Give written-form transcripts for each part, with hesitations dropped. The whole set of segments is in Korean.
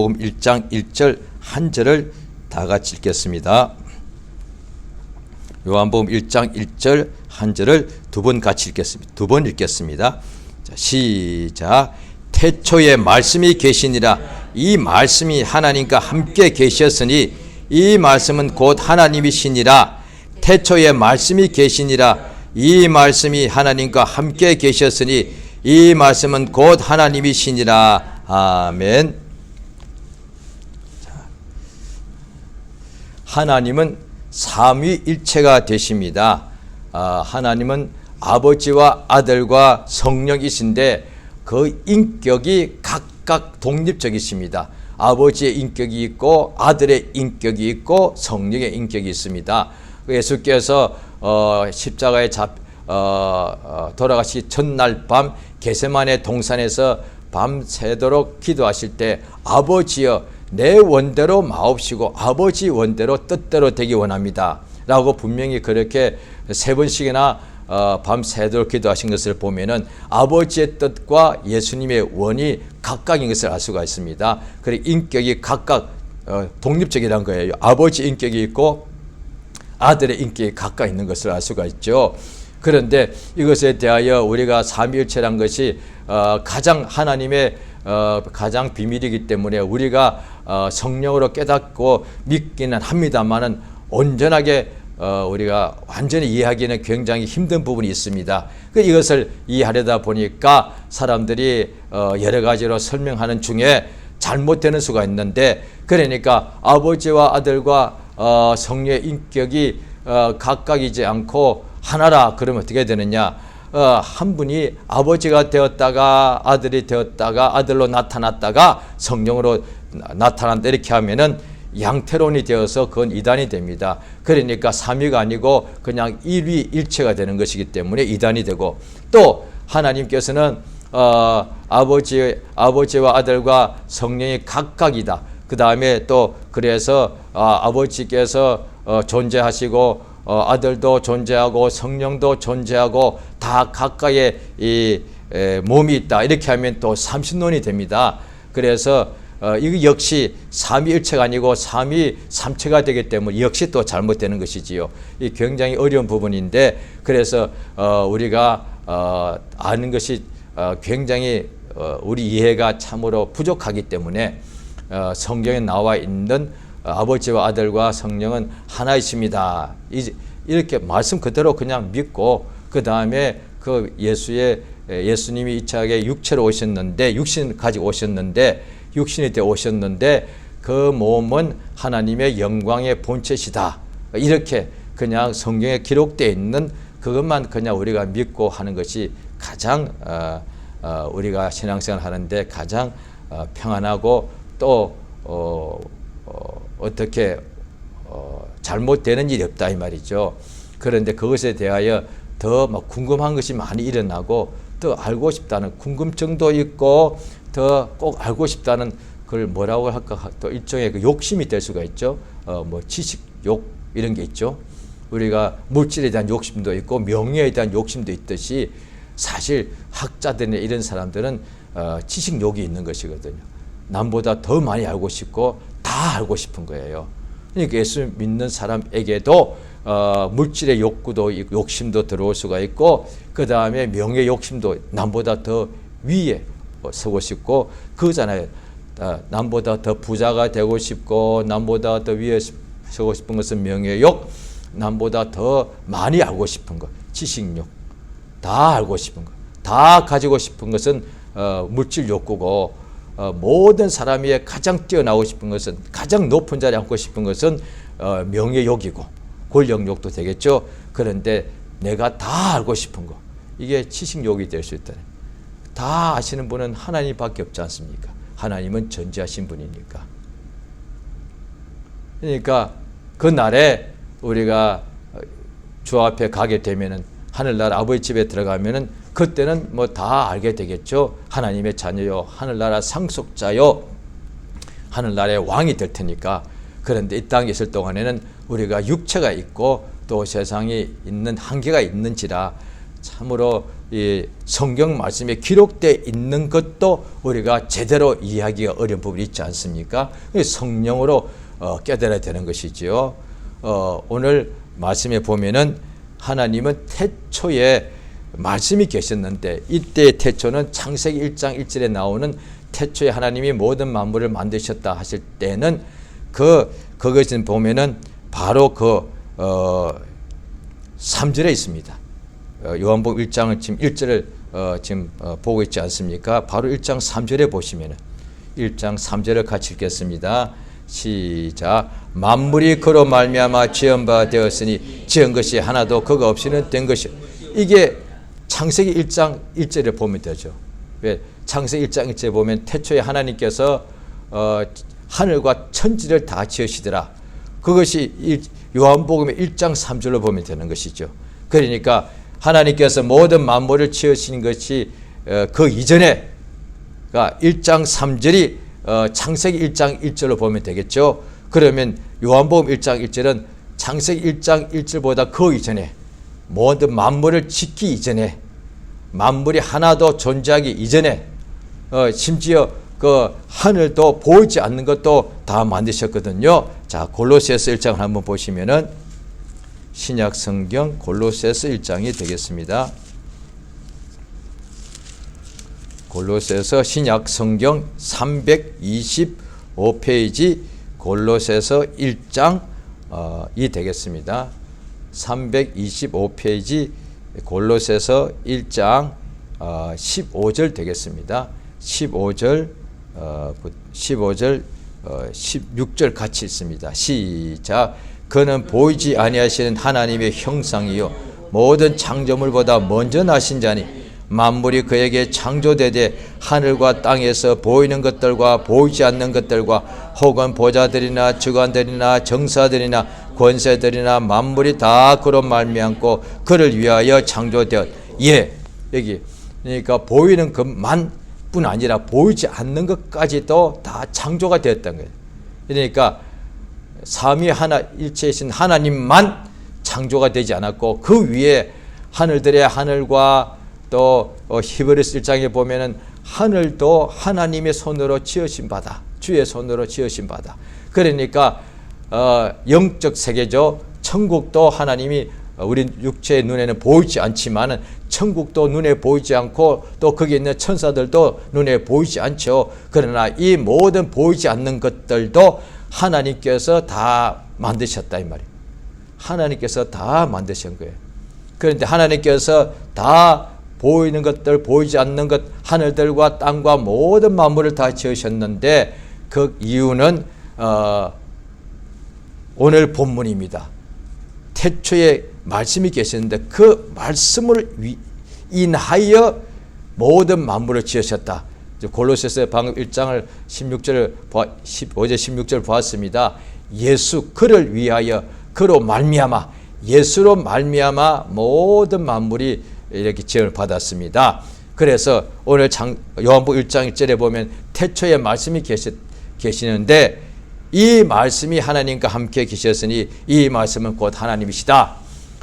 요한복음 1장 1절 한 절을 다 같이 읽겠습니다. 요한복음 1장 1절 한 절을 두 번 같이 읽겠습니다. 두 번 읽겠습니다. 자, 시작. 태초에 말씀이 계시니라. 이 말씀이 하나님과 함께 계셨으니 이 말씀은 곧 하나님이시니라. 태초에 말씀이 계시니라. 이 말씀이 하나님과 함께 계셨으니 이 말씀은 곧 하나님이시니라. 아멘. 하나님은 삼위일체가 되십니다. 하나님은 아버지와 아들과 성령이신데 그 인격이 각각 독립적이십니다. 아버지의 인격이 있고 아들의 인격이 있고 성령의 인격이 있습니다. 예수께서 십자가에 돌아가시기 전날 밤 겟세마네 동산에서 밤새도록 기도하실 때 아버지여 내 원대로 마옵시고 아버지 원대로 뜻대로 되기 원합니다 라고 분명히 그렇게 세 번씩이나 밤새도록 기도하신 것을 보면은 아버지의 뜻과 예수님의 원이 각각인 것을 알 수가 있습니다. 그리고 인격이 각각 독립적이라는 거예요. 아버지 인격이 있고 아들의 인격이 각각 있는 것을 알 수가 있죠. 그런데 이것에 대하여 우리가 삼위일체란 것이 가장 하나님의 가장 비밀이기 때문에 우리가 성령으로 깨닫고 믿기는 합니다만은 온전하게 우리가 완전히 이해하기는 굉장히 힘든 부분이 있습니다. 이것을 이해하려다 보니까 사람들이 여러 가지로 설명하는 중에 잘못되는 수가 있는데, 그러니까 아버지와 아들과 성령의 인격이 각각이지 않고 하나라 그러면 어떻게 되느냐? 한 분이 아버지가 되었다가 아들이 되었다가 아들로 나타났다가 성령으로 나타난다 이렇게 하면은 양태론이 되어서 그건 이단이 됩니다. 그러니까 삼위가 아니고 그냥 일위일체가 되는 것이기 때문에 이단이 되고, 또 하나님께서는 아버지와 아들과 성령이 각각이다. 그 다음에 또 그래서 아버지께서 존재하시고 아들도 존재하고 성령도 존재하고 다 각각의 이 몸이 있다. 이렇게 하면 또 삼신론이 됩니다. 그래서 이거 역시 삼위일체가 아니고 삼위삼체가 되기 때문에 역시 또 잘못되는 것이지요. 이 굉장히 어려운 부분인데, 그래서 우리가 아는 것이 굉장히 우리 이해가 참으로 부족하기 때문에 성경에 나와 있는 아버지와 아들과 성령은 하나이십니다. 이렇게 말씀 그대로 그냥 믿고, 그 다음에 그 예수님이 이 차에 육체로 오셨는데, 육신 가지고 오셨는데, 육신이 되어 오셨는데 그 몸은 하나님의 영광의 본체시다. 이렇게 그냥 성경에 기록되어 있는 그것만 그냥 우리가 믿고 하는 것이 가장 우리가 신앙생활 하는데 가장 평안하고 또 어떻게 잘못되는 일이 없다 이 말이죠. 그런데 그것에 대하여 더 막 궁금한 것이 많이 일어나고 더 알고 싶다는 궁금증도 있고 더 꼭 알고 싶다는 그걸 뭐라고 할까, 또 일종의 그 욕심이 될 수가 있죠. 뭐 지식욕 이런 게 있죠. 우리가 물질에 대한 욕심도 있고 명예에 대한 욕심도 있듯이 사실 학자들이나 이런 사람들은 지식욕이 있는 것이거든요. 남보다 더 많이 알고 싶고 다 알고 싶은 거예요. 그러니까 예수 믿는 사람에게도 물질의 욕구도 있고 욕심도 들어올 수가 있고, 그 다음에 명예 욕심도 남보다 더 위에 서고 싶고 그거잖아요. 남보다 더 부자가 되고 싶고 남보다 더 위에 서고 싶은 것은 명예욕, 남보다 더 많이 알고 싶은 것 지식욕, 다 알고 싶은 것, 다 가지고 싶은 것은 물질 욕구고, 모든 사람이 가장 뛰어나고 싶은 것은, 가장 높은 자리에 앉고 싶은 것은 명예욕이고 권력욕도 되겠죠. 그런데 내가 다 알고 싶은 거, 이게 지식욕이 될 수 있다. 다 아시는 분은 하나님밖에 없지 않습니까? 하나님은 전지하신 분이니까. 그러니까 그 날에 우리가 주 앞에 가게 되면은, 하늘나라 아버지 집에 들어가면은 그때는 뭐 다 알게 되겠죠. 하나님의 자녀요, 하늘나라 상속자요, 하늘나라의 왕이 될 테니까. 그런데 이 땅에 있을 동안에는 우리가 육체가 있고 또 세상에 있는 한계가 있는지라 참으로 이 성경 말씀에 기록되어 있는 것도 우리가 제대로 이해하기가 어려운 부분이 있지 않습니까? 성령으로 깨달아야 되는 것이지요. 오늘 말씀에 보면은 하나님은 태초에 말씀이 계셨는데, 이때의 태초는 창세기 1장 1절에 나오는 태초에 하나님이 모든 만물을 만드셨다 하실 때는 그것은 보면은 바로 3절에 있습니다. 요한복음 1장을 지금 1절을 지금 보고 있지 않습니까? 바로 1장 3절에 보시면은 1장 3절을 같이 읽겠습니다. 시작. 만물이 그로 말미암아 지은 바 되었으니 지은 것이 하나도 그가 없이는 된 것이요. 이게 창세기 1장 1절에 보면 되죠. 왜? 창세기 1장 1절에 보면 태초에 하나님께서 하늘과 천지를 다 지으시더라. 그것이 요한복음의 1장 3절로 보면 되는 것이죠. 그러니까 하나님께서 모든 만물을 지으신 것이 그 이전에, 그러니까 1장 3절이 창세기 1장 1절로 보면 되겠죠. 그러면 요한복음 1장 1절은 창세기 1장 1절보다 그 이전에, 모든 만물을 짓기 이전에, 만물이 하나도 존재하기 이전에, 심지어 그 하늘도 보이지 않는 것도 다 만드셨거든요. 자, 골로새서 1장을 한번 보시면은 신약 성경 골로새서 1장이 되겠습니다. 골로새서 신약 성경 325페이지 골로새서 1장이 되겠습니다. 325페이지 골로새서 1장 15절 되겠습니다. 15절 16절 같이 읽습니다. 시작. 그는 보이지 아니하시는 하나님의 형상이요 모든 창조물보다 먼저 나신 자니 만물이 그에게 창조되되 하늘과 땅에서 보이는 것들과 보이지 않는 것들과 혹은 보좌들이나 주관들이나 정사들이나 권세들이나 만물이 다 그로 말미암고 그를 위하여 창조되었. 예, 여기 그러니까 보이는 것만 뿐 아니라 보이지 않는 것까지도 다 창조가 되었던 거예요. 그러니까 삼위 하나 일체이신 하나님만 창조가 되지 않았고 그 위에 하늘들의 하늘과 또 히브리서 1장에 보면은 하늘도 하나님의 손으로 지으신 바다, 주의 손으로 지으신 바다. 그러니까 영적 세계죠. 천국도 하나님이 우리 육체의 눈에는 보이지 않지만은 천국도 눈에 보이지 않고 또 거기에 있는 천사들도 눈에 보이지 않죠. 그러나 이 모든 보이지 않는 것들도 하나님께서 다 만드셨다 이 말이에요. 하나님께서 다 만드신 거예요. 그런데 하나님께서 다 보이는 것들, 보이지 않는 것, 하늘들과 땅과 모든 만물을 다 지으셨는데 그 이유는 오늘 본문입니다. 태초에 말씀이 계셨는데 그 말씀을 인하여 모든 만물을 지으셨다. 골로새서 방금 1장을 15절 16절 보았습니다. 예수 그를 위하여 그로 말미암아 예수로 말미암아 모든 만물이 이렇게 지음을 받았습니다. 그래서 오늘 요한복음 1장 1절에 보면 태초에 말씀이 계시는데 이 말씀이 하나님과 함께 계셨으니 이 말씀은 곧 하나님이시다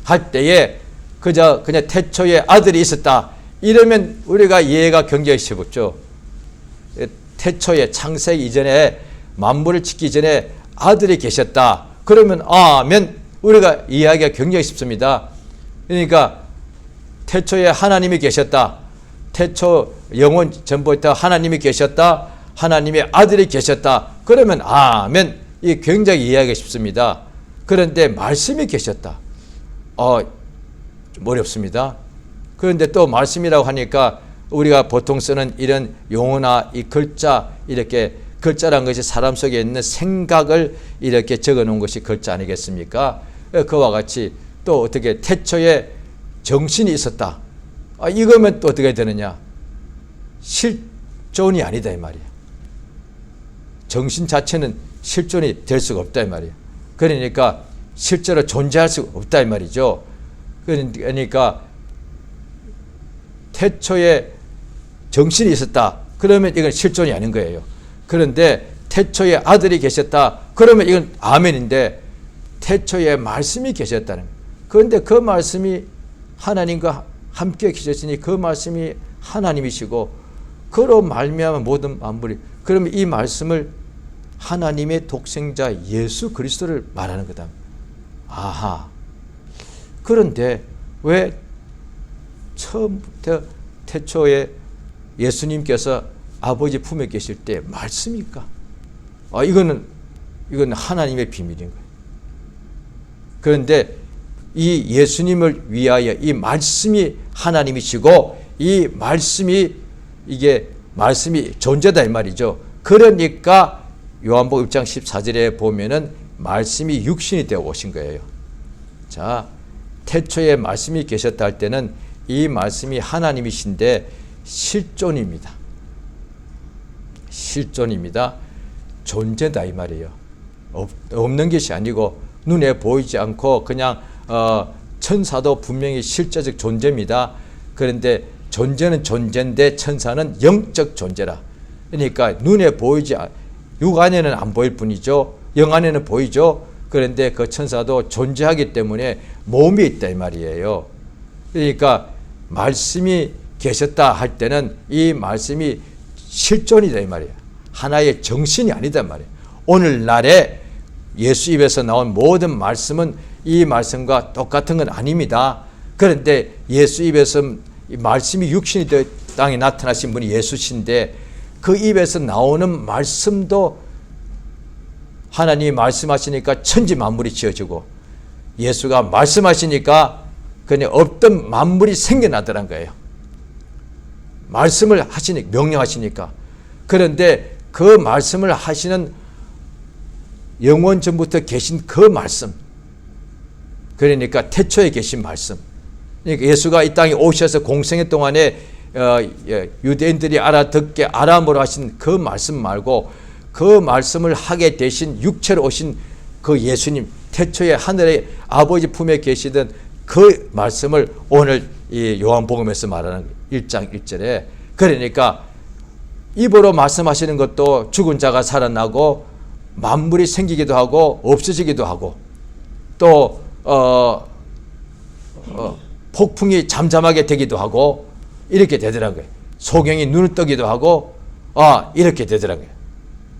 할 때에 그냥 태초에 아들이 있었다 이러면 우리가 이해가 굉장히 쉽죠. 태초에 창세기 이전에 만물을 짓기 전에 아들이 계셨다 그러면 아멘 우리가 이해하기가 굉장히 쉽습니다. 그러니까 태초에 하나님이 계셨다. 태초 영원 전부터 하나님이 계셨다. 하나님의 아들이 계셨다. 그러면 아멘. 이 굉장히 이해하기 쉽습니다. 그런데 말씀이 계셨다. 좀 어렵습니다. 그런데 또 말씀이라고 하니까 우리가 보통 쓰는 이런 용어나 이 글자 이렇게 글자란 것이 사람 속에 있는 생각을 이렇게 적어 놓은 것이 글자 아니겠습니까? 그와 같이 또 어떻게 태초에 정신이 있었다. 이거면 또 어떻게 되느냐? 실존이 아니다 이 말이에요. 정신 자체는 실존이 될 수가 없다 이 말이에요. 그러니까 실제로 존재할 수가 없다 이 말이죠. 그러니까 태초에 정신이 있었다. 그러면 이건 실존이 아닌 거예요. 그런데 태초에 아들이 계셨다. 그러면 이건 아멘인데 태초에 말씀이 계셨다는 거예요. 그런데 그 말씀이 하나님과 함께 계셨으니 그 말씀이 하나님이시고 그로 말미암아 모든 만물이, 그러면 이 말씀을 하나님의 독생자 예수 그리스도를 말하는 거다. 아하. 그런데 왜 처음부터 태초에 예수님께서 아버지 품에 계실 때 말씀일까? 이건 하나님의 비밀인 거예요. 그런데 이 예수님을 위하여 이 말씀이 하나님이시고 이 말씀이 존재다 이 말이죠. 그러니까 요한복음 1장 14절에 보면은 말씀이 육신이 되어 오신 거예요. 자, 태초에 말씀이 계셨다 할 때는 이 말씀이 하나님이신데 실존입니다. 실존입니다. 존재다 이 말이에요. 없는 것이 아니고 눈에 보이지 않고 그냥 천사도 분명히 실제적 존재입니다. 그런데 존재는 존재인데 천사는 영적 존재라. 그러니까 눈에 보이지, 육 안에는 안 보일 뿐이죠. 영 안에는 보이죠. 그런데 그 천사도 존재하기 때문에 몸이 있다 이 말이에요. 그러니까 말씀이 계셨다 할 때는 이 말씀이 실존이다 이 말이에요. 하나의 정신이 아니다 이 말이에요. 오늘날에 예수 입에서 나온 모든 말씀은 이 말씀과 똑같은 건 아닙니다. 그런데 예수 입에서 말씀이 육신이 되어 땅에 나타나신 분이 예수신데 그 입에서 나오는 말씀도 하나님이 말씀하시니까 천지 만물이 지어지고 예수가 말씀하시니까 그냥 없던 만물이 생겨나더란 거예요. 말씀을 하시니까, 명령하시니까. 그런데 그 말씀을 하시는 영원 전부터 계신 그 말씀, 그러니까 태초에 계신 말씀, 그러니까 예수가 이 땅에 오셔서 공생애 동안에 유대인들이 알아듣게 아람어로 하신 그 말씀 말고 그 말씀을 하게 되신 육체로 오신 그 예수님, 태초에 하늘의 아버지 품에 계시던 그 말씀을 오늘 이 요한복음에서 말하는 1장 1절에, 그러니까 입으로 말씀하시는 것도 죽은 자가 살아나고 만물이 생기기도 하고 없어지기도 하고 또 폭풍이 잠잠하게 되기도 하고 이렇게 되더라고요. 소경이 눈을 뜨기도 하고 이렇게 되더라고요.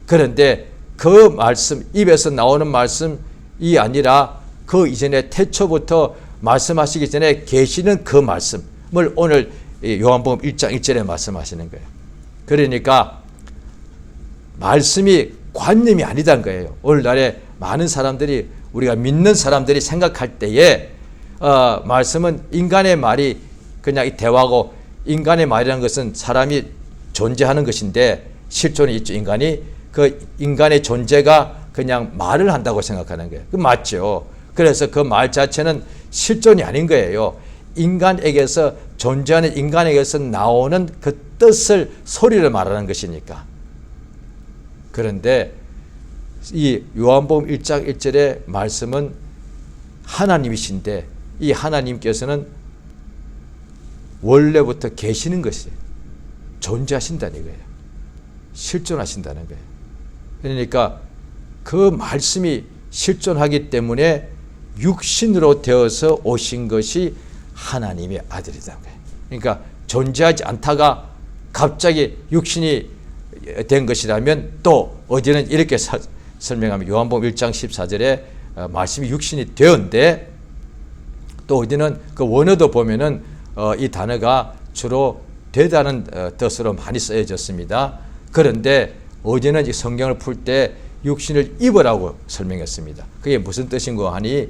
그런데 그 말씀, 입에서 나오는 말씀이 아니라 그 이전에 태초부터 말씀하시기 전에 계시는 그 말씀을 오늘 요한복음 1장 1절에 말씀하시는 거예요. 그러니까 말씀이 관념이 아니다는 거예요. 오늘날에 많은 사람들이, 우리가 믿는 사람들이 생각할 때에 말씀은 인간의 말이 그냥 대화고, 인간의 말이라는 것은 사람이 존재하는 것인데 실존이 있죠. 인간이 그 인간의 존재가 그냥 말을 한다고 생각하는 거예요. 그 맞죠. 그래서 그 말 자체는 실존이 아닌 거예요. 인간에게서, 존재하는 인간에게서 나오는 그 뜻을, 소리를 말하는 것이니까. 그런데 이 요한복음 1장 1절의 말씀은 하나님이신데 이 하나님께서는 원래부터 계시는 것이에요. 존재하신다는 거예요. 실존하신다는 거예요. 그러니까 그 말씀이 실존하기 때문에 육신으로 되어서 오신 것이 하나님의 아들이라는 거예요. 그러니까 존재하지 않다가 갑자기 육신이 된 것이라면 또 어디는 이렇게 설명하면 요한복음 1장 14절에 말씀이 육신이 되었는데 또 어디는 그 원어도 보면은 이 단어가 주로 되다는 뜻으로 많이 쓰여졌습니다. 그런데 어제는 이 성경을 풀 때 육신을 입으라고 설명했습니다. 그게 무슨 뜻인고 하니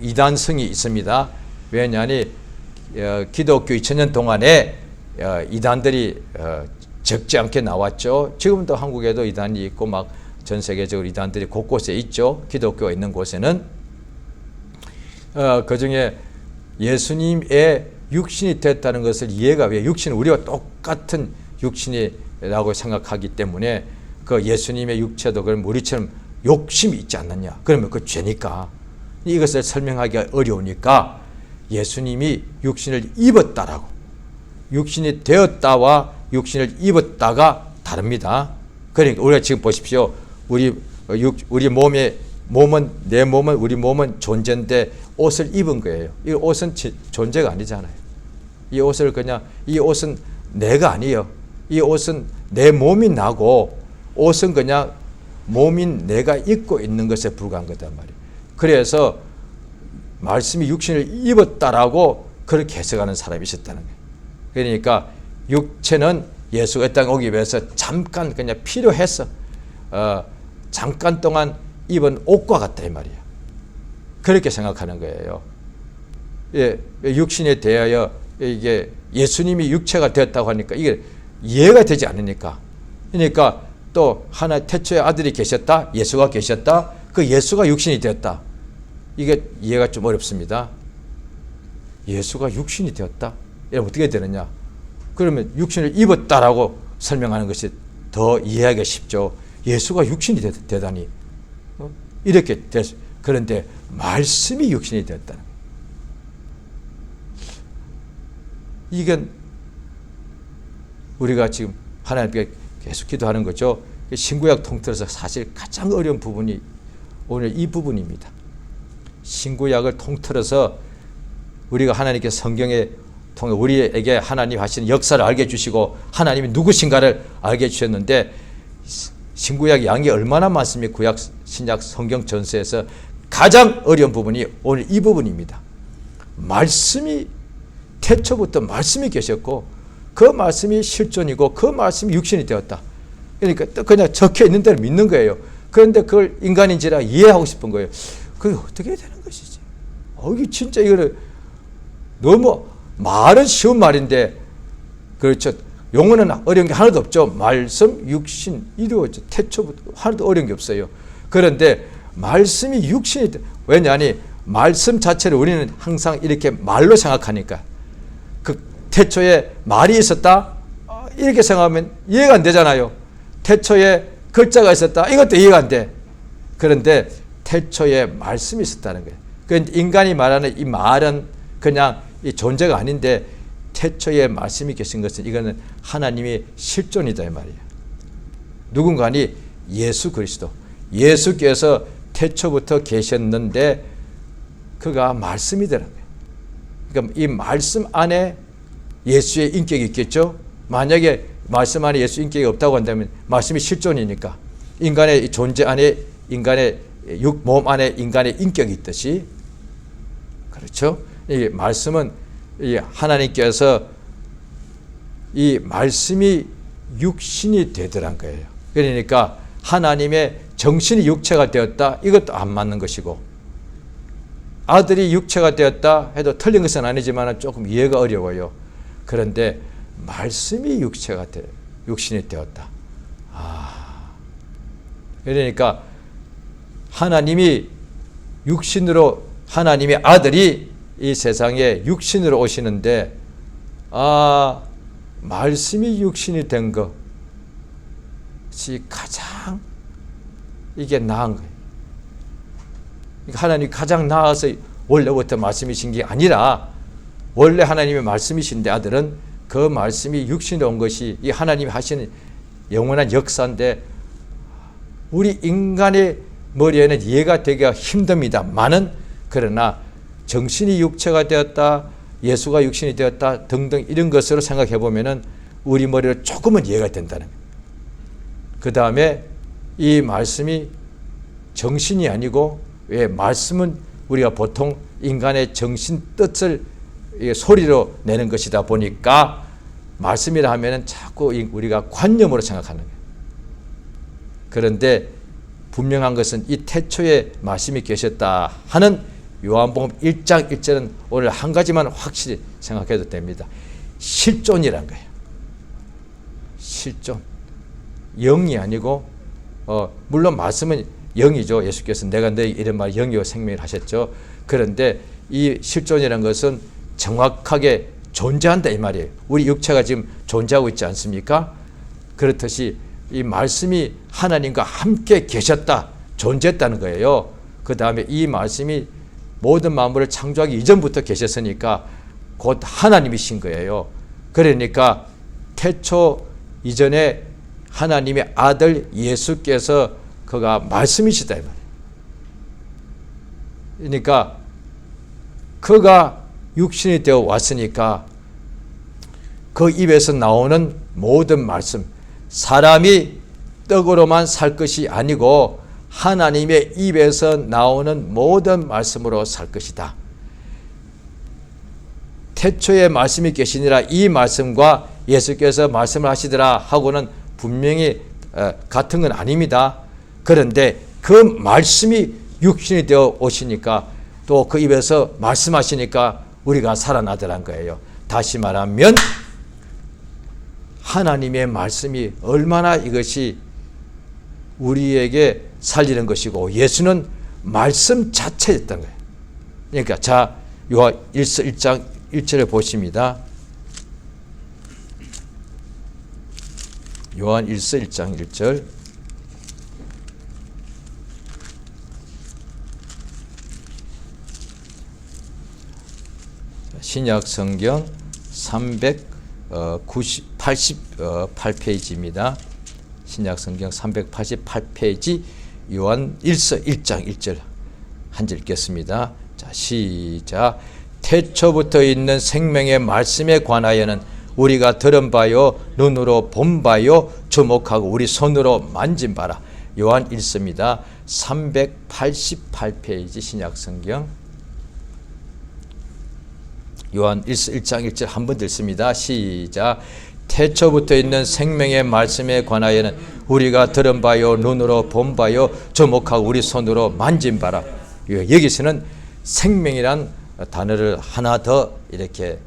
이단성이 있습니다. 왜냐하니 기독교 2000년 동안에 이단들이 적지 않게 나왔죠. 지금도 한국에도 이단이 있고 막 전 세계적으로 이단들이 곳곳에 있죠. 기독교가 있는 곳에는 그 중에 예수님의 육신이 됐다는 것을 이해가, 왜 육신은 우리와 똑같은 육신이라고 생각하기 때문에 그 예수님의 육체도 그럼 우리처럼 욕심이 있지 않느냐. 그러면 그 죄니까 이것을 설명하기가 어려우니까 예수님이 육신을 입었다라고, 육신이 되었다와 육신을 입었다가 다릅니다. 그러니까 우리가 지금 보십시오. 우리 몸에 내 몸은 우리 몸은 존재인데 옷을 입은 거예요. 이 옷은 존재가 아니잖아요. 이 옷은 내가 아니에요. 이 옷은 내 몸이 나고 옷은 그냥 몸인 내가 입고 있는 것에 불과한 거단 말이에요. 그래서 말씀이 육신을 입었다라고 그렇게 해석하는 사람이 있었다는 거예요. 그러니까 육체는 예수가 이 땅에 오기 위해서 잠깐 그냥 필요해서 잠깐 동안 입은 옷과 같다 이 말이에요. 그렇게 생각하는 거예요. 예, 육신에 대하여 이게 예수님이 육체가 되었다고 하니까 이게 이해가 되지 않으니까. 그러니까 또 하나 태초에 아들이 계셨다, 예수가 계셨다, 그 예수가 육신이 되었다. 이게 이해가 좀 어렵습니다. 예수가 육신이 되었다? 이러면 어떻게 되느냐? 그러면 육신을 입었다라고 설명하는 것이 더 이해하기가 쉽죠. 예수가 육신이 되다니. 이렇게 됐어요. 그런데 말씀이 육신이 되었다는 거예요. 이건 우리가 지금 하나님께 계속 기도하는 거죠. 신구약 통틀어서 사실 가장 어려운 부분이 오늘 이 부분입니다. 신구약을 통틀어서 우리가 하나님께 성경에 통해 우리에게 하나님 하시는 역사를 알게 해주시고 하나님이 누구신가를 알게 해주셨는데 신구약 양이 얼마나 많습니까? 구약, 신약, 성경 전체에서 가장 어려운 부분이 오늘 이 부분입니다. 말씀이 태초부터 말씀이 계셨고 그 말씀이 실존이고 그 말씀이 육신이 되었다. 그러니까 그냥 적혀 있는 대로 믿는 거예요. 그런데 그걸 인간인지라 이해하고 싶은 거예요. 그게 어떻게 되는 것이지? 이게 진짜 이거는 너무 말은 쉬운 말인데 그렇죠. 용어는 어려운 게 하나도 없죠. 말씀, 육신, 이루어져. 태초부터 하나도 어려운 게 없어요. 그런데 말씀이 육신이 왜냐하니 말씀 자체를 우리는 항상 이렇게 말로 생각하니까 그 태초에 말이 있었다 이렇게 생각하면 이해가 안 되잖아요. 태초에 글자가 있었다 이것도 이해가 안 돼. 그런데 태초에 말씀이 있었다는 거예요. 그러니까 인간이 말하는 이 말은 그냥 이 존재가 아닌데 태초에 말씀이 계신 것은 이거는 하나님의 실존이다 이 말이에요. 누군가니 예수 그리스도. 예수께서 태초부터 계셨는데 그가 말씀이 되는 거예요. 그러니까 이 말씀 안에 예수의 인격이 있겠죠. 만약에 말씀 안에 예수 인격이 없다고 한다면 말씀이 실존이니까 인간의 존재 안에 인간의 몸 안에 인간의 인격이 있듯이 그렇죠. 이 말씀은 이 하나님께서 이 말씀이 육신이 되더란 거예요. 그러니까 하나님의 정신이 육체가 되었다 이것도 안 맞는 것이고 아들이 육체가 되었다 해도 틀린 것은 아니지만 조금 이해가 어려워요. 그런데 말씀이 육신이 되었다. 그러니까 하나님이 육신으로 하나님의 아들이 이 세상에 육신으로 오시는데 말씀이 육신이 된 것이 가장 이게 나은 거예요. 하나님이 가장 나아서 원래부터 말씀이신 게 아니라 원래 하나님의 말씀이신데 아들은 그 말씀이 육신에 온 것이 이 하나님이 하시는 영원한 역사인데 우리 인간의 머리에는 이해가 되기가 힘듭니다만은 그러나 정신이 육체가 되었다 예수가 육신이 되었다 등등 이런 것으로 생각해 보면은 우리 머리로 조금은 이해가 된다는 거예요. 그 다음에 이 말씀이 정신이 아니고 왜 말씀은 우리가 보통 인간의 정신 뜻을 소리로 내는 것이다 보니까 말씀이라 하면은 자꾸 우리가 관념으로 생각하는 거예요. 그런데 분명한 것은 이 태초에 말씀이 계셨다 하는 요한복음 1장 1절은 오늘 한 가지만 확실히 생각해도 됩니다. 실존이란 거예요. 실존. 영이 아니고 물론 말씀은 영이죠. 예수께서 내가 너에게 이런 말 영이요 생명이라 하셨죠. 그런데 이 실존이라는 것은 정확하게 존재한다 이 말이에요. 우리 육체가 지금 존재하고 있지 않습니까? 그렇듯이 이 말씀이 하나님과 함께 계셨다, 존재했다는 거예요. 그 다음에 이 말씀이 모든 만물을 창조하기 이전부터 계셨으니까 곧 하나님이신 거예요. 그러니까 태초 이전에 하나님의 아들 예수께서 그가 말씀이시다 이 말이에요. 그러니까 그가 육신이 되어 왔으니까 그 입에서 나오는 모든 말씀, 사람이 떡으로만 살 것이 아니고 하나님의 입에서 나오는 모든 말씀으로 살 것이다. 태초에 말씀이 계시니라, 이 말씀과 예수께서 말씀을 하시더라 하고는 분명히 같은 건 아닙니다. 그런데 그 말씀이 육신이 되어 오시니까 또 그 입에서 말씀하시니까 우리가 살아나더란 거예요. 다시 말하면 하나님의 말씀이 얼마나 이것이 우리에게 살리는 것이고 예수는 말씀 자체였던 거예요. 그러니까 자, 요한 1장 1절에 보십니다. 요한 1장 1절. 신약 성경 388페이지입니다. 신약 성경 388페이지 요한 1장 1절 한 절 읽겠습니다. 자, 시작. 태초부터 있는 생명의 말씀에 관하여는 우리가 들은 바요, 눈으로 본 바요, 주목하고 우리 손으로 만진 바라. 요한 1서입니다. 388페이지 신약 성경 요한 1장 1절 한 번 읽습니다. 시작. 태초부터 있는 생명의 말씀에 관하여는 우리가 들은 바요, 눈으로 본 바요, 주목하고 우리 손으로 만진 바라. 여기서는 생명이란 단어를 하나 더 이렇게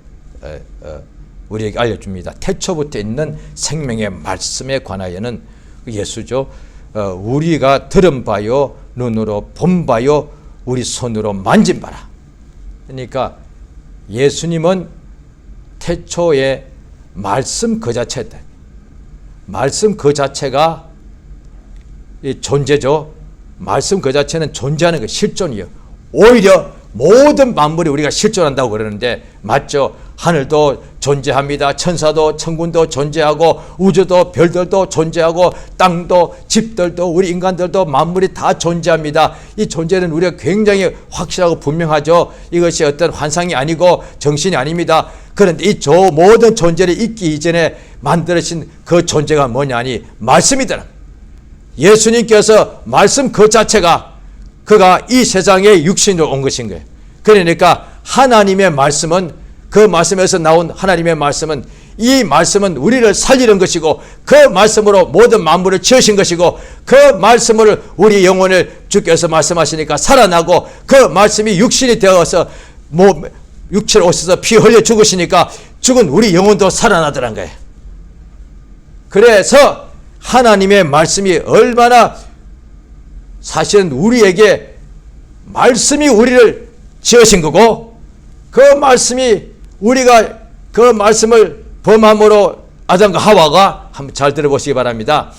우리에게 알려줍니다. 태초부터 있는 생명의 말씀에 관하여는 예수죠. 우리가 들은 바요, 눈으로 본 바요, 우리 손으로 만진 바라. 그러니까 예수님은 태초에 말씀 그 자체다. 말씀 그 자체가 존재죠. 말씀 그 자체는 존재하는 거 실존이요. 오히려 모든 만물이 우리가 실존한다고 그러는데 맞죠? 하늘도 존재합니다. 천사도 천군도 존재하고 우주도 별들도 존재하고 땅도 집들도 우리 인간들도 만물이 다 존재합니다. 이 존재는 우리가 굉장히 확실하고 분명하죠. 이것이 어떤 환상이 아니고 정신이 아닙니다. 그런데 이 모든 존재를 있기 이전에 만들어진 그 존재가 뭐냐니 말씀이더라. 예수님께서 말씀 그 자체가 그가 이 세상에 육신으로 온 것인 거예요. 그러니까 하나님의 말씀은 그 말씀에서 나온 하나님의 말씀은 이 말씀은 우리를 살리는 것이고 그 말씀으로 모든 만물을 지으신 것이고 그 말씀을 우리 영혼을 주께서 말씀하시니까 살아나고 그 말씀이 육신이 되어서 육체로 오셔서 피 흘려 죽으시니까 죽은 우리 영혼도 살아나더란 거예요. 그래서 하나님의 말씀이 얼마나 사실은 우리에게 말씀이 우리를 지으신 거고 그 말씀이 우리가 그 말씀을 범함으로 아담과 하와가 한번 잘 들어보시기 바랍니다.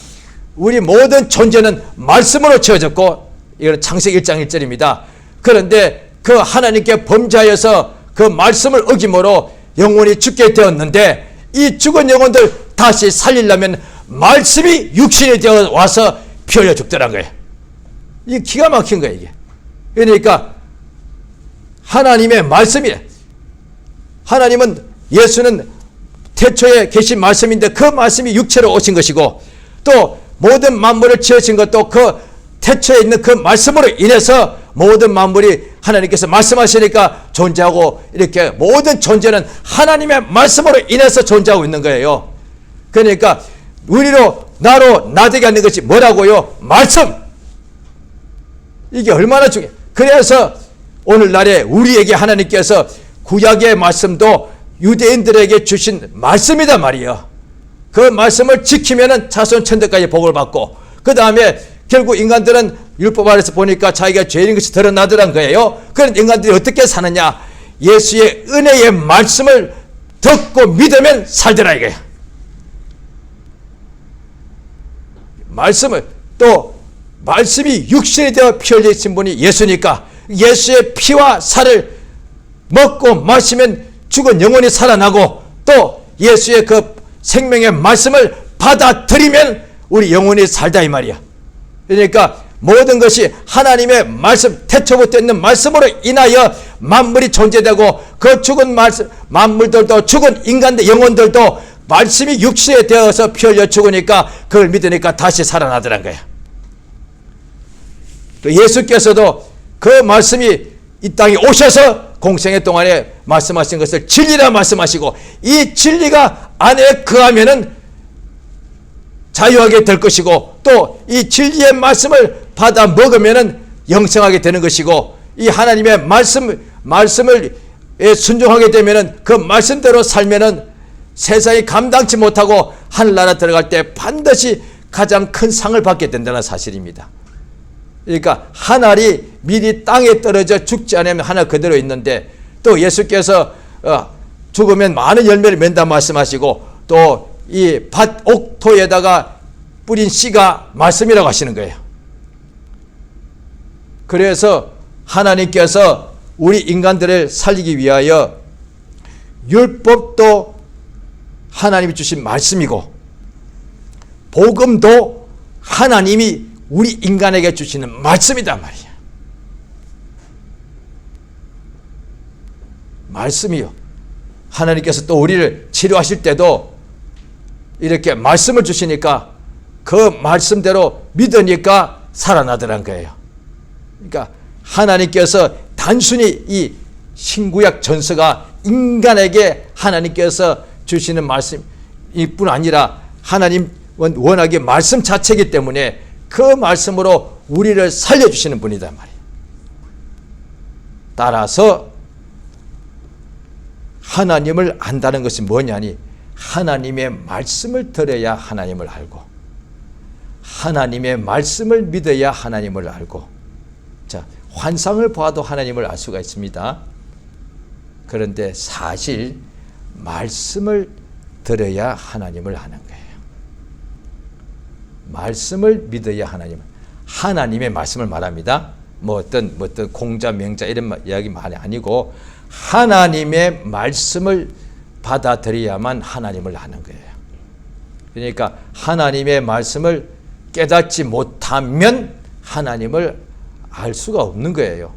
우리 모든 존재는 말씀으로 지어졌고 이건 창세기 1장 1절입니다. 그런데 그 하나님께 범죄하여서 그 말씀을 어김으로 영혼이 죽게 되었는데 이 죽은 영혼들 다시 살리려면 말씀이 육신이 되어 와서 피 흘려 죽더란 거예요. 이게 기가 막힌 거예요. 이게. 그러니까 하나님의 말씀이래. 하나님은 예수는 태초에 계신 말씀인데 그 말씀이 육체로 오신 것이고 또 모든 만물을 지으신 것도 그 태초에 있는 그 말씀으로 인해서 모든 만물이 하나님께서 말씀하시니까 존재하고 이렇게 모든 존재는 하나님의 말씀으로 인해서 존재하고 있는 거예요. 그러니까 우리로 나로 나되게 하는 것이 뭐라고요? 말씀. 이게 얼마나 중요해요. 그래서 오늘날에 우리에게 하나님께서 구약의 말씀도 유대인들에게 주신 말씀이다 말이에요. 그 말씀을 지키면은 자손 천대까지 복을 받고 그 다음에 결국 인간들은 율법 아래서 보니까 자기가 죄인 것이 드러나더란 거예요. 그런 인간들이 어떻게 사느냐? 예수의 은혜의 말씀을 듣고 믿으면 살더라 이거예요. 말씀을 또 말씀이 육신이 되어 피 흘리신 분이 예수니까 예수의 피와 살을 먹고 마시면 죽은 영혼이 살아나고 또 예수의 그 생명의 말씀을 받아들이면 우리 영혼이 살다 이 말이야. 그러니까 모든 것이 하나님의 말씀, 태초부터 있는 말씀으로 인하여 만물이 존재되고 그 죽은 말씀, 만물들도 죽은 인간들, 영혼들도 말씀이 육신에 되어서 피 흘려 죽으니까 그걸 믿으니까 다시 살아나더란 거야. 또 예수께서도 그 말씀이 이 땅에 오셔서 공생애 동안에 말씀하신 것을 진리라 말씀하시고 이 진리가 안에 거하면은 자유하게 될 것이고 또 이 진리의 말씀을 받아 먹으면은 영생하게 되는 것이고 이 하나님의 말씀을 순종하게 되면은 그 말씀대로 살면은 세상이 감당치 못하고 하늘나라 들어갈 때 반드시 가장 큰 상을 받게 된다는 사실입니다. 그러니까 한 알이 미리 땅에 떨어져 죽지 않으면 하나 그대로 있는데 또 예수께서 죽으면 많은 열매를 맺는다 말씀하시고 또 이 밭 옥토에다가 뿌린 씨가 말씀이라고 하시는 거예요. 그래서 하나님께서 우리 인간들을 살리기 위하여 율법도 하나님이 주신 말씀이고 복음도 하나님이 우리 인간에게 주시는 말씀이단 말이야. 말씀이요. 하나님께서 또 우리를 치료하실 때도 이렇게 말씀을 주시니까 그 말씀대로 믿으니까 살아나더란 거예요. 그러니까 하나님께서 단순히 이 신구약 전서가 인간에게 하나님께서 주시는 말씀일 뿐 아니라 하나님 워낙에 말씀 자체이기 때문에 그 말씀으로 우리를 살려주시는 분이단 말이에요. 따라서 하나님을 안다는 것이 뭐냐니 하나님의 말씀을 들어야 하나님을 알고 하나님의 말씀을 믿어야 하나님을 알고 자, 환상을 봐도 하나님을 알 수가 있습니다. 그런데 사실 말씀을 들어야 하나님을 아는 거예요. 말씀을 믿어야 하나님의 말씀을 말합니다. 뭐 어떤 공자 명자 이런 이야기 말이 아니고 하나님의 말씀을 받아들여야만 하나님을 아는 거예요. 그러니까 하나님의 말씀을 깨닫지 못하면 하나님을 알 수가 없는 거예요.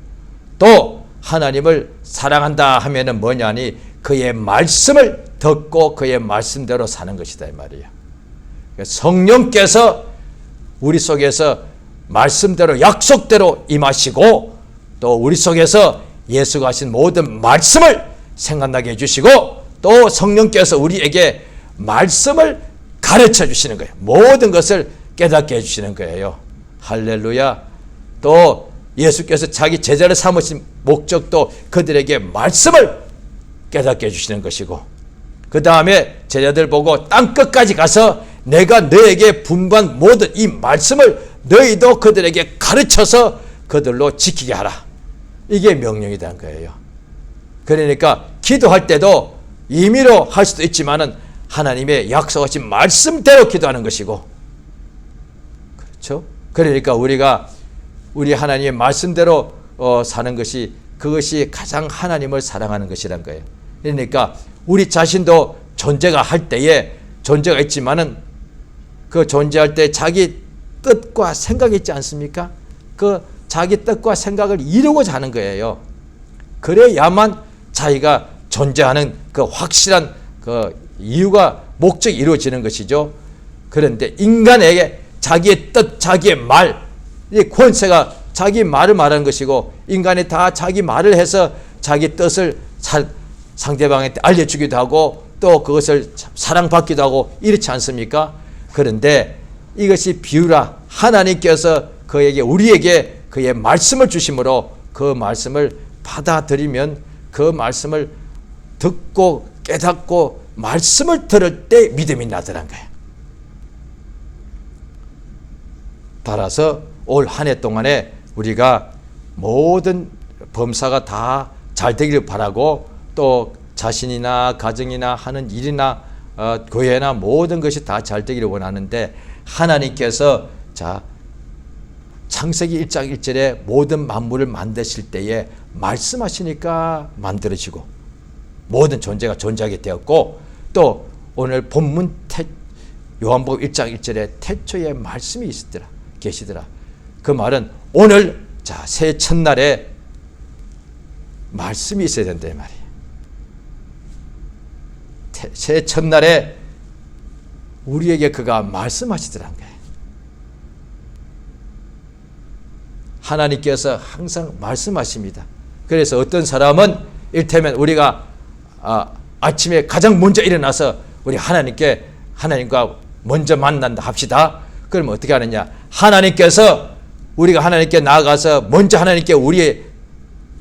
또 하나님을 사랑한다 하면은 뭐냐니 그의 말씀을 듣고 그의 말씀대로 사는 것이다 이 말이에요. 성령께서 우리 속에서 말씀대로 약속대로 임하시고 또 우리 속에서 예수가 하신 모든 말씀을 생각나게 해주시고 또 성령께서 우리에게 말씀을 가르쳐 주시는 거예요. 모든 것을 깨닫게 해주시는 거예요. 할렐루야. 또 예수께서 자기 제자를 삼으신 목적도 그들에게 말씀을 깨닫게 해주시는 것이고 그 다음에 제자들 보고 땅끝까지 가서 내가 너에게 분부한 모든 이 말씀을 너희도 그들에게 가르쳐서 그들로 지키게 하라. 이게 명령이라는 거예요. 그러니까 기도할 때도 임의로 할 수도 있지만은 하나님의 약속하신 말씀대로 기도하는 것이고 그렇죠? 그러니까 우리가 우리 하나님의 말씀대로 사는 것이 그것이 가장 하나님을 사랑하는 것이란 거예요. 그러니까 우리 자신도 존재가 할 때에 존재가 있지만은 그 존재할 때 자기 뜻과 생각이 있지 않습니까? 그 자기 뜻과 생각을 이루고자 하는 거예요. 그래야만 자기가 존재하는 그 확실한 그 이유가 목적이 이루어지는 것이죠. 그런데 인간에게 자기의 뜻, 자기의 말, 이 권세가 자기 말을 말하는 것이고 인간이 다 자기 말을 해서 자기 뜻을 상대방한테 알려주기도 하고 또 그것을 사랑받기도 하고 이렇지 않습니까? 그런데 이것이 비유라 하나님께서 우리에게 그의 말씀을 주심으로 그 말씀을 받아들이면 그 말씀을 듣고 깨닫고 말씀을 들을 때 믿음이 나더란 거예요. 따라서 올 한 해 동안에 우리가 모든 범사가 다 잘 되기를 바라고 또 자신이나 가정이나 하는 일이나 교회나 모든 것이 다 잘 되기를 원하는데 하나님께서 자 창세기 1장 1절에 모든 만물을 만드실 때에 말씀하시니까 만들어지고 모든 존재가 존재하게 되었고 또 오늘 본문 요한복음 1장 1절에 태초에 말씀이 계시더라. 그 말은 오늘 새해 첫날에 말씀이 있어야 된다 이 말이에요. 새해 첫날에 우리에게 그가 말씀하시더란 거예요. 하나님께서 항상 말씀하십니다. 그래서 어떤 사람은 이를테면 우리가 아침에 가장 먼저 일어나서 우리 하나님과 먼저 만난다 합시다. 그러면 어떻게 하느냐? 우리가 하나님께 나아가서 먼저 하나님께 우리의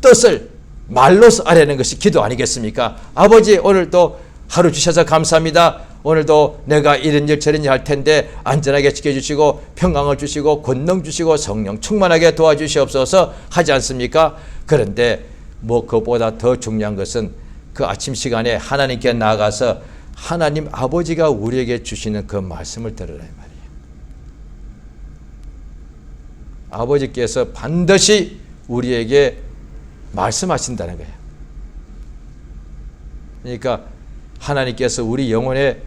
뜻을 말로서 아뢰는 것이 기도 아니겠습니까? 아버지, 오늘도 하루 주셔서 감사합니다. 오늘도 내가 이런 일 저런 일 할 텐데 안전하게 지켜주시고 평강을 주시고 권능 주시고 성령 충만하게 도와주시옵소서 하지 않습니까? 그런데 그보다 더 중요한 것은 그 아침 시간에 하나님께 나아가서 하나님 아버지가 우리에게 주시는 그 말씀을 들으라 말이에요. 아버지께서 반드시 우리에게 말씀하신다는 거예요. 그러니까 하나님께서 우리 영혼의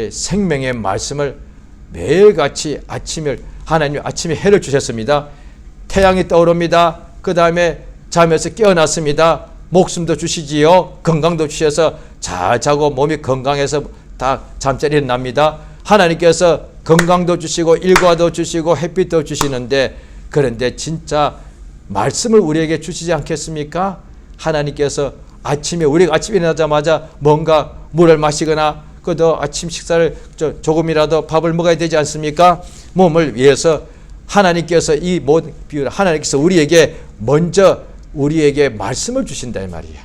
생명의 말씀을 매일같이 하나님 아침에 해를 주셨습니다. 태양이 떠오릅니다. 그 다음에 잠에서 깨어났습니다. 목숨도 주시지요. 건강도 주셔서 잘 자고 몸이 건강해서 다 잠자리 일어납니다. 하나님께서 건강도 주시고 일과도 주시고 햇빛도 주시는데, 그런데 진짜 말씀을 우리에게 주시지 않겠습니까? 하나님께서 우리가 아침에 일어나자마자 뭔가 물을 마시거나 그도 아침 식사를 조금이라도 밥을 먹어야 되지 않습니까? 몸을 위해서 하나님께서 하나님께서 우리에게 말씀을 주신다 이 말이야.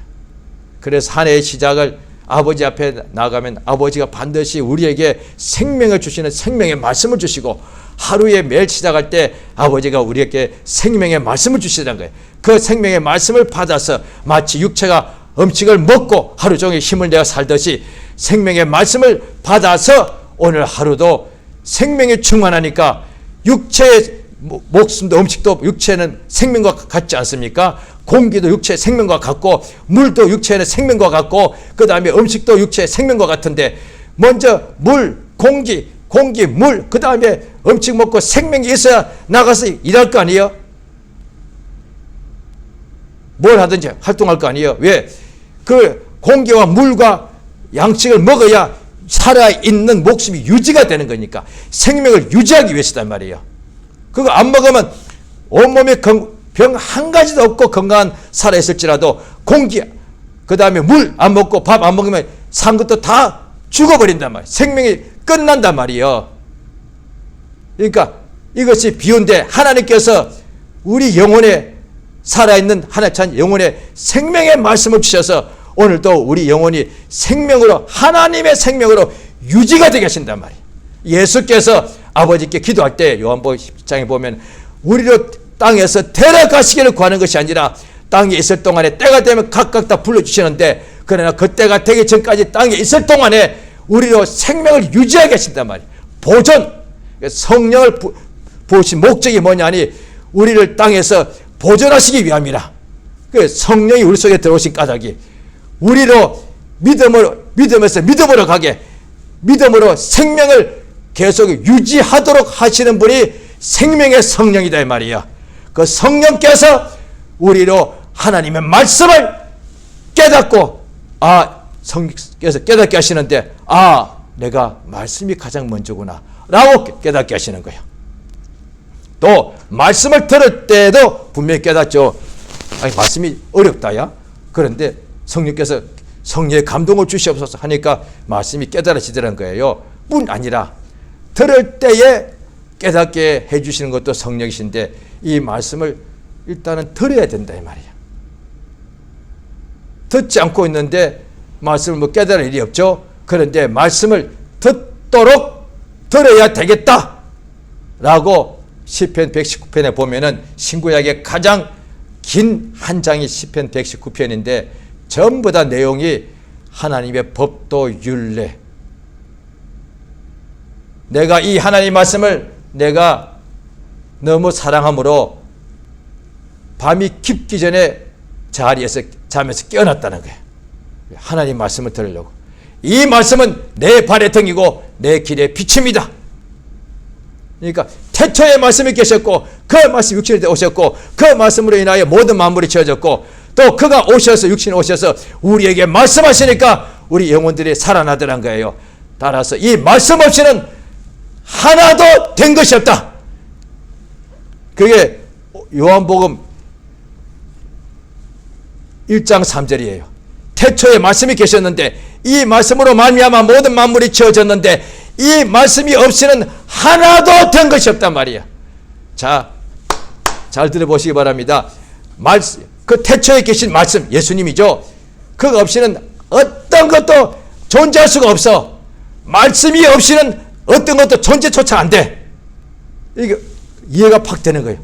그래서 한 해의 시작을 아버지 앞에 나가면 아버지가 반드시 우리에게 생명을 주시는 생명의 말씀을 주시고, 하루에 매일 시작할 때 아버지가 우리에게 생명의 말씀을 주시는 거예요. 그 생명의 말씀을 받아서 마치 육체가 음식을 먹고 하루 종일 힘을 내어 살듯이 생명의 말씀을 받아서 오늘 하루도 생명이 충만하니까 육체의 목숨도 음식도 육체는 생명과 같지 않습니까? 공기도 육체의 생명과 같고 물도 육체의 생명과 같고 그 다음에 음식도 육체의 생명과 같은데, 먼저 물, 공기, 물, 그 다음에 음식 먹고 생명이 있어야 나가서 일할 거 아니에요? 뭘 하든지 활동할 거 아니에요? 왜? 그 공기와 물과 양식을 먹어야 살아있는 목숨이 유지가 되는 거니까, 생명을 유지하기 위해서단 말이에요. 그거 안 먹으면 온몸에 병 한 가지도 없고 건강한 살아있을지라도 공기, 그 다음에 물 안 먹고 밥 안 먹으면 산 것도 다 죽어버린단 말이에요. 생명이 끝난단 말이에요. 그러니까 이것이 비유인데, 하나님께서 우리 영혼에 살아있는 하나님 영혼에 생명의 말씀을 주셔서 오늘도 우리 영혼이 생명으로, 하나님의 생명으로 유지가 되게 하신단 말이에요. 예수께서 아버지께 기도할 때 요한복음 10장에 보면 우리로 땅에서 데려가시기를 구하는 것이 아니라 땅에 있을 동안에 때가 되면 각각 다 불러주시는데, 그러나 그 때가 되기 전까지 땅에 있을 동안에 우리로 생명을 유지하게 하신단 말이에요. 보존, 성령을 부으신 목적이 뭐냐니 우리를 땅에서 보존하시기 위함이라. 그 성령이 우리 속에 들어오신 까닭이 우리로 믿음에서 믿음으로 가게, 믿음으로 생명을 계속 유지하도록 하시는 분이 생명의 성령이다 이 말이야. 그 성령께서 우리로 하나님의 말씀을 깨닫고, 성령께서 깨닫게 하시는데, 내가 말씀이 가장 먼저구나 라고 깨닫게 하시는 거예요. 또 말씀을 들을 때도 분명히 깨닫죠. 말씀이 어렵다야. 그런데 성령께서 성령의 감동을 주시옵소서 하니까 말씀이 깨달아지더라는 거예요. 뿐 아니라 들을 때에 깨닫게 해주시는 것도 성령이신데, 이 말씀을 일단은 들어야 된다 이 말이야. 듣지 않고 있는데 말씀을 깨달을 일이 없죠. 그런데 말씀을 듣도록 들어야 되겠다 라고 시편 119편에 보면은 신구약의 가장 긴 한 장이 시편 119편인데 전부 다 내용이 하나님의 법도 율례, 내가 이 하나님 말씀을 내가 너무 사랑함으로 밤이 깊기 전에 잠에서 깨어났다는 거예요. 하나님 말씀을 들으려고. 이 말씀은 내 발의 등이고 내 길의 빛입니다. 그러니까 태초에 말씀이 계셨고 그 말씀이 육신이 되어 오셨고 그 말씀으로 인하여 모든 만물이 지어졌고 또 그가 오셔서 육신이 오셔서 우리에게 말씀하시니까 우리 영혼들이 살아나더란 거예요. 따라서 이 말씀 없이는 하나도 된 것이 없다. 그게 요한복음 1장 3절이에요. 태초에 말씀이 계셨는데 이 말씀으로 말미암아 모든 만물이 지어졌는데 이 말씀이 없이는 하나도 된 것이 없단 말이야. 자, 잘 들어보시기 바랍니다. 그 태초에 계신 말씀, 예수님이죠. 그거 없이는 어떤 것도 존재할 수가 없어. 말씀이 없이는 어떤 것도 존재조차 안 돼. 이게 이해가 팍 되는 거예요.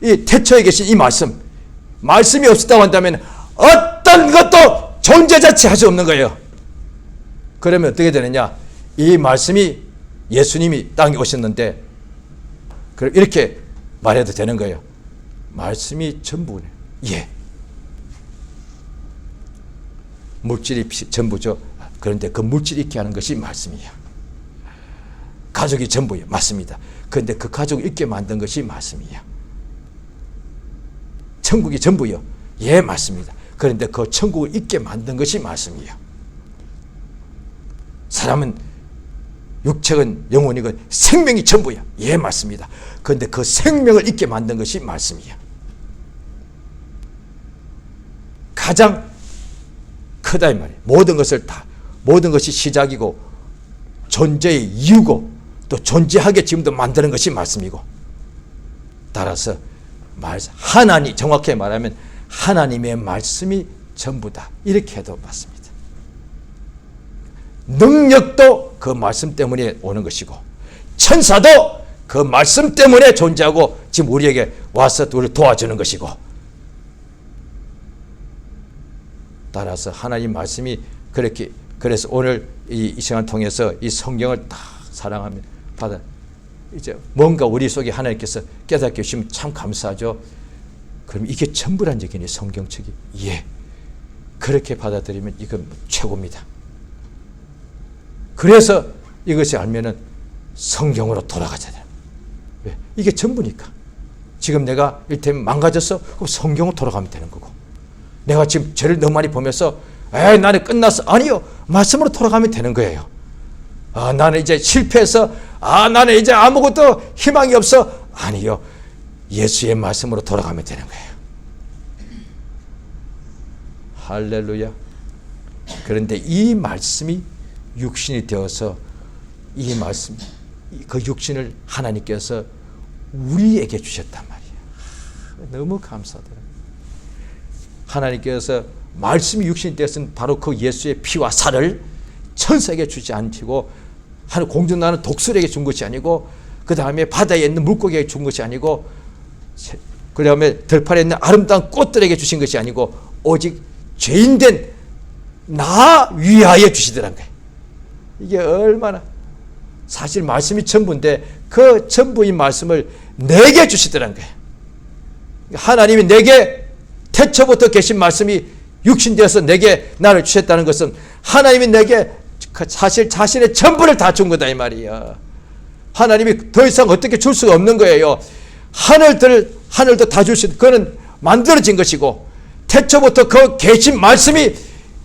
이 태초에 계신 이 말씀이 없었다고 한다면 어떤 것도 존재 자체 할 수 없는 거예요. 그러면 어떻게 되느냐? 이 말씀이 예수님이 땅에 오셨는데 그럼 이렇게 말해도 되는 거예요. 말씀이 전부네. 예. 물질이 전부죠. 그런데 그 물질이 있게 하는 것이 말씀이야. 가족이 전부예요. 맞습니다. 그런데 그 가족을 있게 만든 것이 말씀이야. 천국이 전부요. 예, 맞습니다. 그런데 그 천국을 있게 만든 것이 말씀이야. 사람은 육체건 영혼이건 생명이 전부야. 예, 맞습니다. 그런데 그 생명을 있게 만든 것이 말씀이야. 가장 크다 이 말이에요. 모든 것이 시작이고 존재의 이유고 또 존재하게 지금도 만드는 것이 말씀이고 따라서 하나님, 정확히 말하면 하나님의 말씀이 전부다. 이렇게 해도 맞습니다. 능력도 그 말씀 때문에 오는 것이고 천사도 그 말씀 때문에 존재하고 지금 우리에게 와서 우리를 도와주는 것이고 따라서 하나님 말씀이 그렇게 그래서 오늘 이 시간을 통해서 이 성경을 다 사랑하면 받아 이제 뭔가 우리 속에 하나님께서 깨닫게 해주시면 참 감사하죠. 그럼 이게 전부란 얘기네. 성경책이. 예. 그렇게 받아들이면 이건 최고입니다. 그래서 이것이 알면은 성경으로 돌아가잖아요. 왜? 이게 전부니까. 지금 내가 이를테면 망가졌어? 그럼 성경으로 돌아가면 되는 거고. 내가 지금 죄를 너무 많이 보면서 나는 끝났어. 아니요. 말씀으로 돌아가면 되는 거예요. 나는 이제 실패해서 나는 이제 아무것도 희망이 없어. 아니요. 예수의 말씀으로 돌아가면 되는 거예요. 할렐루야. 그런데 이 말씀이 육신이 되어서 이 말씀, 그 육신을 하나님께서 우리에게 주셨단 말이에요. 너무 감사드려요. 하나님께서 말씀이 육신이 되었은 바로 그 예수의 피와 살을 천사에게 주지 않고 하늘 공중 나는 독수리에게 준 것이 아니고 그 다음에 바다에 있는 물고기에게 준 것이 아니고 그 다음에 들판에 있는 아름다운 꽃들에게 주신 것이 아니고 오직 죄인된 나 위하여 주시더란 거예요. 이게 얼마나 사실 말씀이 전부인데 그 전부인 말씀을 내게 주시더란 거예요. 하나님이 내게 태초부터 계신 말씀이 육신되어서 내게 나를 주셨다는 것은 하나님이 내게 사실 자신의 전부를 다 준 거다 이 말이야. 하나님이 더 이상 어떻게 줄 수가 없는 거예요. 하늘도 다 줄 수 있는 그거는 만들어진 것이고 태초부터 그 계신 말씀이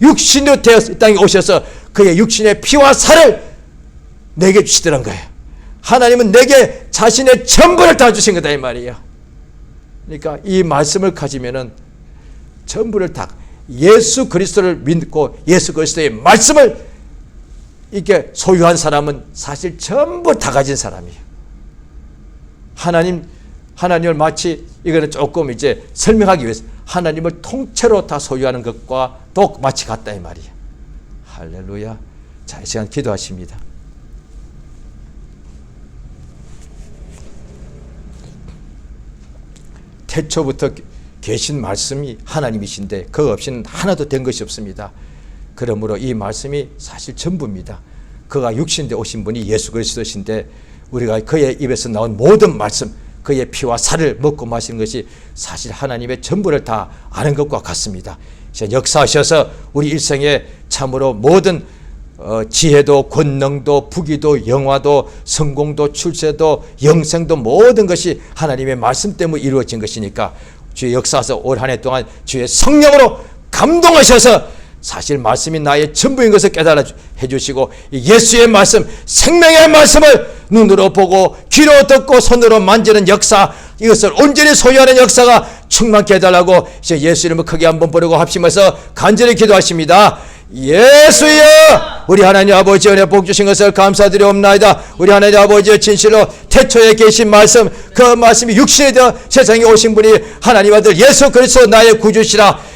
육신으로 되어서 이 땅에 오셔서 그의 육신의 피와 살을 내게 주시더란 거예요. 하나님은 내게 자신의 전부를 다 주신 거다 이 말이야. 그러니까 이 말씀을 가지면은 전부를 다 예수 그리스도를 믿고 예수 그리스도의 말씀을 이렇게 소유한 사람은 사실 전부 다 가진 사람이에요. 하나님을 마치 이거는 조금 이제 설명하기 위해서 하나님을 통째로 다 소유하는 것과 또 마치 같다 이 말이에요. 할렐루야. 자, 이 시간 기도하십니다. 태초부터 계신 말씀이 하나님이신데 그거 없이는 하나도 된 것이 없습니다. 그러므로 이 말씀이 사실 전부입니다. 그가 육신되 오신 분이 예수 그리스도신데 우리가 그의 입에서 나온 모든 말씀 그의 피와 살을 먹고 마시는 것이 사실 하나님의 전부를 다 아는 것과 같습니다. 역사하셔서 우리 일생에 참으로 모든 지혜도 권능도 부귀도 영화도 성공도 출세도 영생도 모든 것이 하나님의 말씀 때문에 이루어진 것이니까 주의 역사에서 올 한 해 동안 주의 성령으로 감동하셔서 사실 말씀이 나의 전부인 것을 깨달아 해주시고 예수의 말씀, 생명의 말씀을 눈으로 보고 귀로 듣고 손으로 만지는 역사, 이것을 온전히 소유하는 역사가 충만케 해달라고 이제 예수 이름을 크게 한번 부르고 합심해서 간절히 기도하십니다. 예수여, 우리 하나님 아버지 은혜 복 주신 것을 감사드리옵나이다. 우리 하나님 아버지 진실로 태초에 계신 말씀, 그 말씀이 육신이 되어 세상에 오신 분이 하나님 아들 예수 그리스도 나의 구주시라.